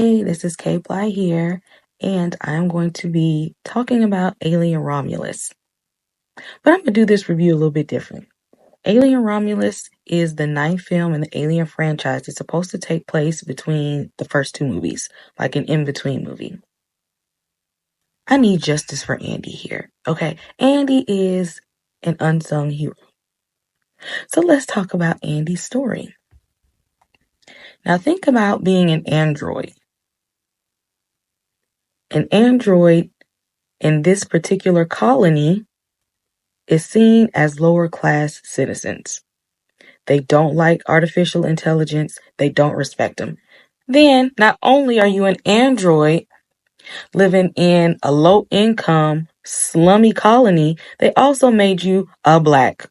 Hey, this is K Bly here, and I'm going to be talking about Alien Romulus. But I'm going to do this review a little bit different. Alien Romulus is the 9th film in the Alien franchise. It's supposed to take place between the first 2 movies, like an in-between movie. I need justice for Andy here, okay? Andy is an unsung hero. So let's talk about Andy's story. Now think about being an android. An android in this particular colony is seen as lower class citizens. They don't like artificial intelligence. They don't respect them. Then, not only are you an android living in a low income, slummy colony, they also made you a black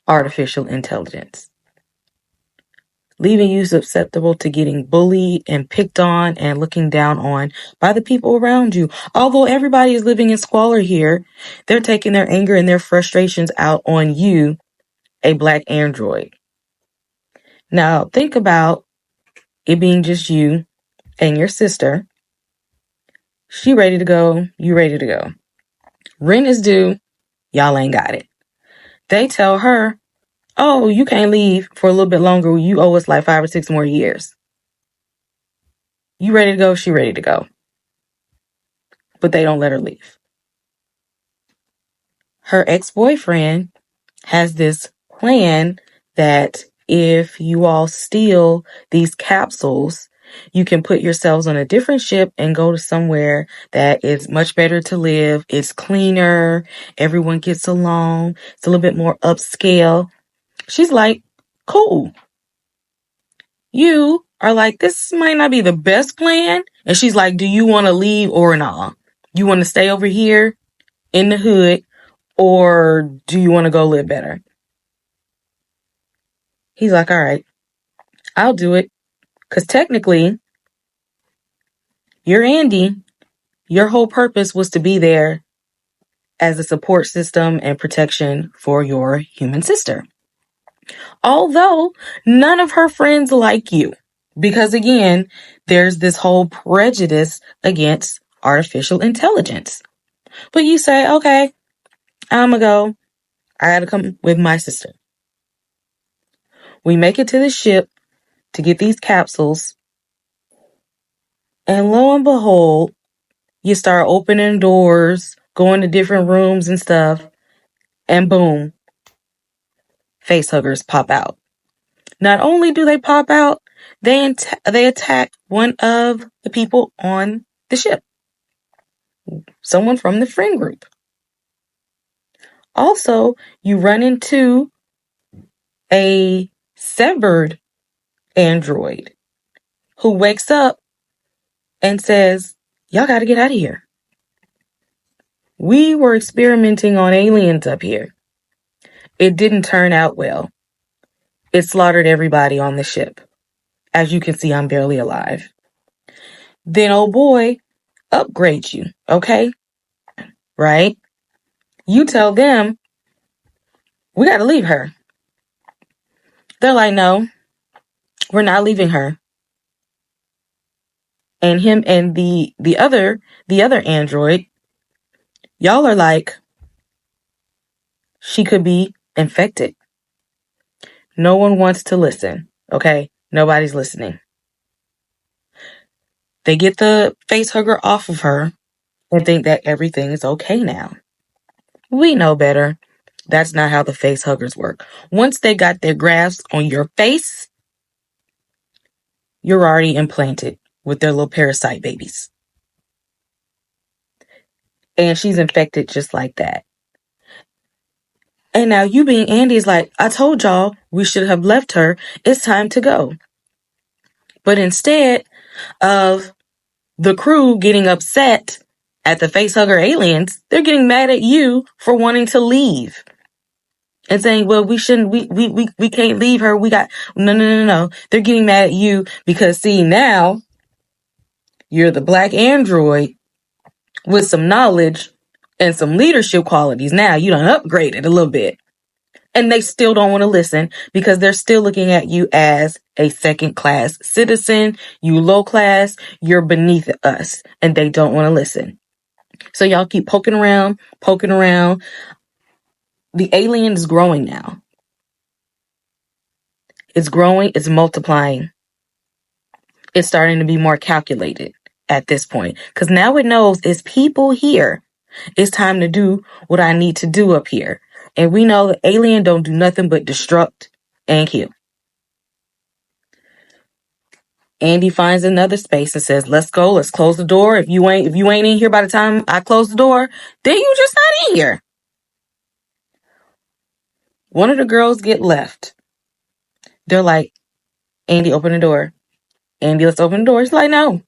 artificial intelligence, leaving you susceptible to getting bullied and picked on and looking down on by the people around you. Although everybody is living in squalor here, they're taking their anger and their frustrations out on you, a black android. Now, think about it being just you and your sister. She ready to go, you ready to go. Rent is due, y'all ain't got it. They tell her, oh, you can't leave for a little bit longer. You owe us like 5 or 6 more years. You ready to go, she ready to go. But they don't let her leave. Her ex-boyfriend has this plan that if you all steal these capsules, you can put yourselves on a different ship and go to somewhere that is much better to live. It's cleaner. Everyone gets along. It's a little bit more upscale. She's like, cool. You are like, this might not be the best plan. And she's like, do you want to leave or not? You want to stay over here in the hood, or do you want to go live better? He's like, all right, I'll do it. Because technically, you're Andy. Your whole purpose was to be there as a support system and protection for your human sister. Although none of her friends like you. Because again, there's this whole prejudice against artificial intelligence. But you say, okay, I'm going to go. I got to come with my sister. We make it to the ship to get these capsules. And lo and behold, you start opening doors, going to different rooms and stuff. And boom, face huggers pop out. Not only do they pop out, they attack one of the people on the ship. Someone from the friend group. Also, you run into a severed android who wakes up and says, y'all got to get out of here. We were experimenting on aliens up here. It didn't turn out well. It slaughtered everybody on the ship. As you can see, I'm barely alive. Then, oh boy, upgrades you, okay? Right? You tell them, we got to leave her. They're like, no, we're not leaving her. And him and the other android, y'all are like, she could be infected. No one wants to listen, okay? Nobody's listening. They get the face hugger off of her and think that everything is okay now. We know better. That's not how the face huggers work. Once they got their grasp on your face, you're already implanted with their little parasite babies. And she's infected just like that. And now you being Andy is like, I told y'all we should have left her. It's time to go. But instead of the crew getting upset at the facehugger aliens, they're getting mad at you for wanting to leave. And saying, well, we shouldn't, we can't leave her. No. They're getting mad at you because see, now you're the black android with some knowledge and some leadership qualities. Now you done upgraded a little bit. And they still don't want to listen because they're still looking at you as a second-class citizen. You low class, you're beneath us, and they don't want to listen. So y'all keep poking around. The alien is growing now. It's growing, it's multiplying. It's starting to be more calculated at this point because now it knows it's people here. It's time to do what I need to do up here. And we know the alien don't do nothing but destruct and kill. Andy finds another space and says, let's go. Let's close the door. If you ain't in here by the time I close the door, then you just not in here. One of the girls get left. They're like, Andy, open the door. Andy, let's open the door. He's like, no.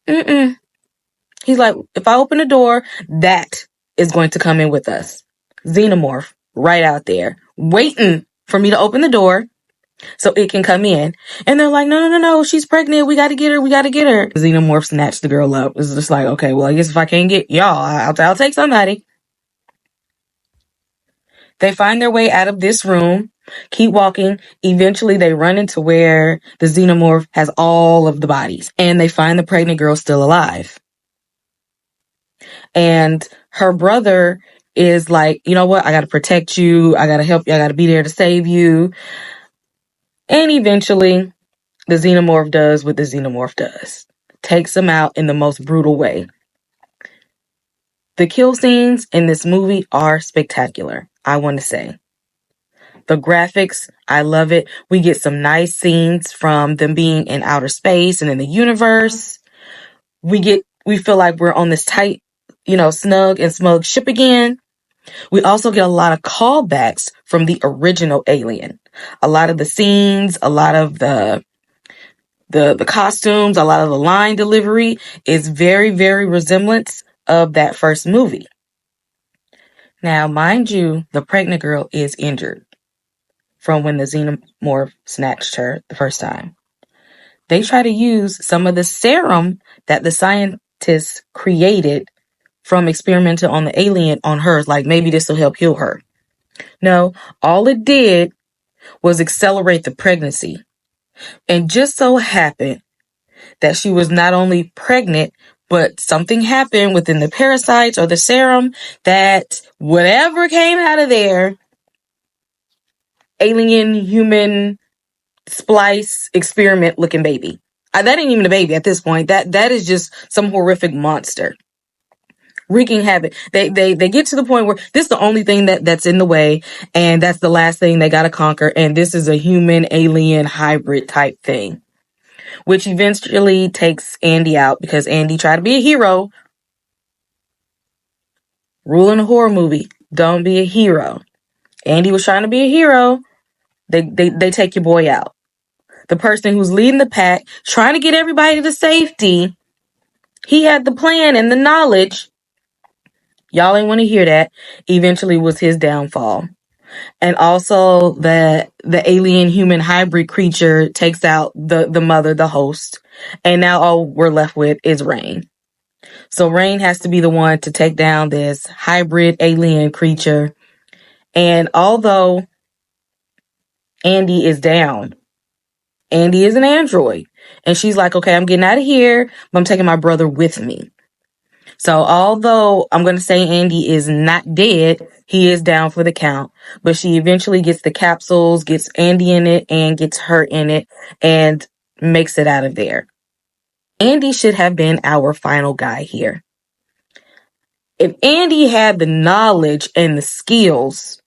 He's like, if I open the door, that is going to come in with us. Xenomorph right out there waiting for me to open the door so it can come in. And they're like, no, she's pregnant. We got to get her. Xenomorph snatched the girl up. It's just like, okay, well, I guess if I can't get y'all, I'll take somebody. They find their way out of this room, keep walking. Eventually, they run into where the Xenomorph has all of the bodies, and they find the pregnant girl still alive. And her brother is like, you know what? I got to protect you. I got to help you. I got to be there to save you. And eventually, the Xenomorph does what the Xenomorph does. Takes him out in the most brutal way. The kill scenes in this movie are spectacular, I want to say. The graphics, I love it. We get some nice scenes from them being in outer space and in the universe. We feel like we're on this tight, snug and smug ship again. We also get a lot of callbacks from the original Alien. A lot of the scenes, a lot of the costumes, a lot of the line delivery is very, very resemblance of that first movie. Now, mind you, the pregnant girl is injured from when the Xenomorph snatched her the first time. They try to use some of the serum that the scientists created from experimenting on the alien on her. Like, maybe this will help heal her. No, all it did was accelerate the pregnancy. And just so happened that she was not only pregnant, but something happened within the parasites or the serum that whatever came out of there, alien human splice experiment looking baby. That ain't even a baby at this point. That is just some horrific monster wreaking havoc. They get to the point where this is the only thing that's in the way, and that's the last thing they gotta conquer, and this is a human alien hybrid type thing, which eventually takes Andy out because Andy tried to be a hero. Rule in a horror movie: don't be a hero. Andy was trying to be a hero. They take your boy out. The person who's leading the pack, trying to get everybody to safety, he had the plan and the knowledge. Y'all ain't want to hear that. Eventually was his downfall. And also the alien human hybrid creature takes out the mother, the host. And now all we're left with is Rain. So Rain has to be the one to take down this hybrid alien creature. And although Andy is down, Andy is an android. And she's like, okay, I'm getting out of here, but I'm taking my brother with me. So although I'm going to say Andy is not dead, he is down for the count. But she eventually gets the capsules, gets Andy in it, and gets her in it, and makes it out of there. Andy should have been our final guy here. If Andy had the knowledge and the skills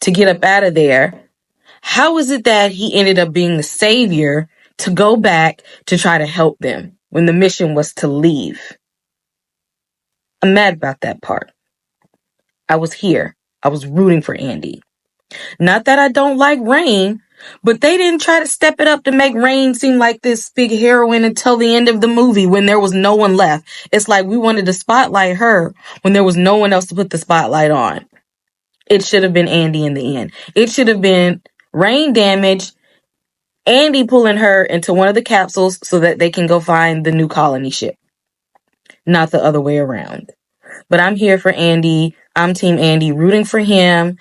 to get up out of there, how is it that he ended up being the savior to go back to try to help them when the mission was to leave? I'm mad about that part. I was here. I was rooting for Andy. Not that I don't like Rain, but they didn't try to step it up to make Rain seem like this big heroine until the end of the movie when there was no one left. It's like we wanted to spotlight her when there was no one else to put the spotlight on. It should have been Andy in the end. It should have been Rain damage, Andy pulling her into one of the capsules so that they can go find the new colony ship. Not the other way around. But I'm here for Andy. I'm Team Andy, rooting for him.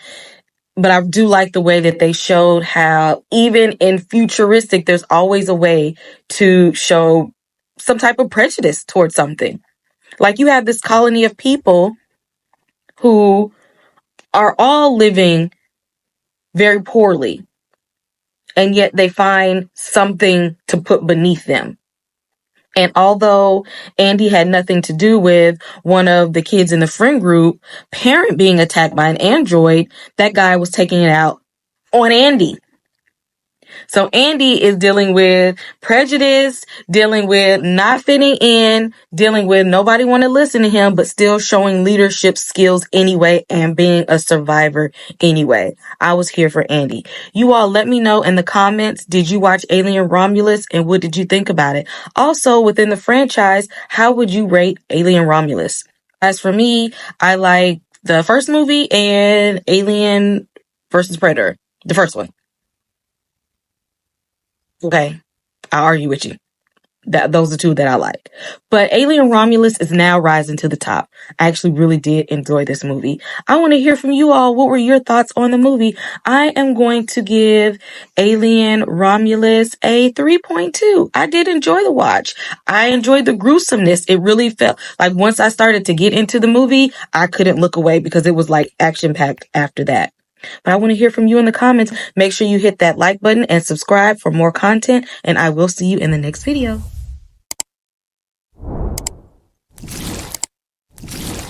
But I do like the way that they showed how even in futuristic, there's always a way to show some type of prejudice towards something. Like you have this colony of people who are all living very poorly, and yet they find something to put beneath them. And although Andy had nothing to do with one of the kids in the friend group parent being attacked by an android, that guy was taking it out on Andy. So Andy is dealing with prejudice, dealing with not fitting in, dealing with nobody want to listen to him, but still showing leadership skills anyway and being a survivor anyway. I was here for Andy. You all let me know in the comments, did you watch Alien Romulus and what did you think about it? Also, within the franchise, how would you rate Alien Romulus? As for me, I like the first movie and Alien versus Predator, the first one. Okay, I'll argue with you. Those are two that I like. But Alien Romulus is now rising to the top. I actually really did enjoy this movie. I want to hear from you all. What were your thoughts on the movie? I am going to give Alien Romulus a 3.2. I did enjoy the watch. I enjoyed the gruesomeness. It really felt like once I started to get into the movie, I couldn't look away because it was like action-packed after that. But I want to hear from you in the comments. Make sure you hit that like button and subscribe for more content, and I will see you in the next video.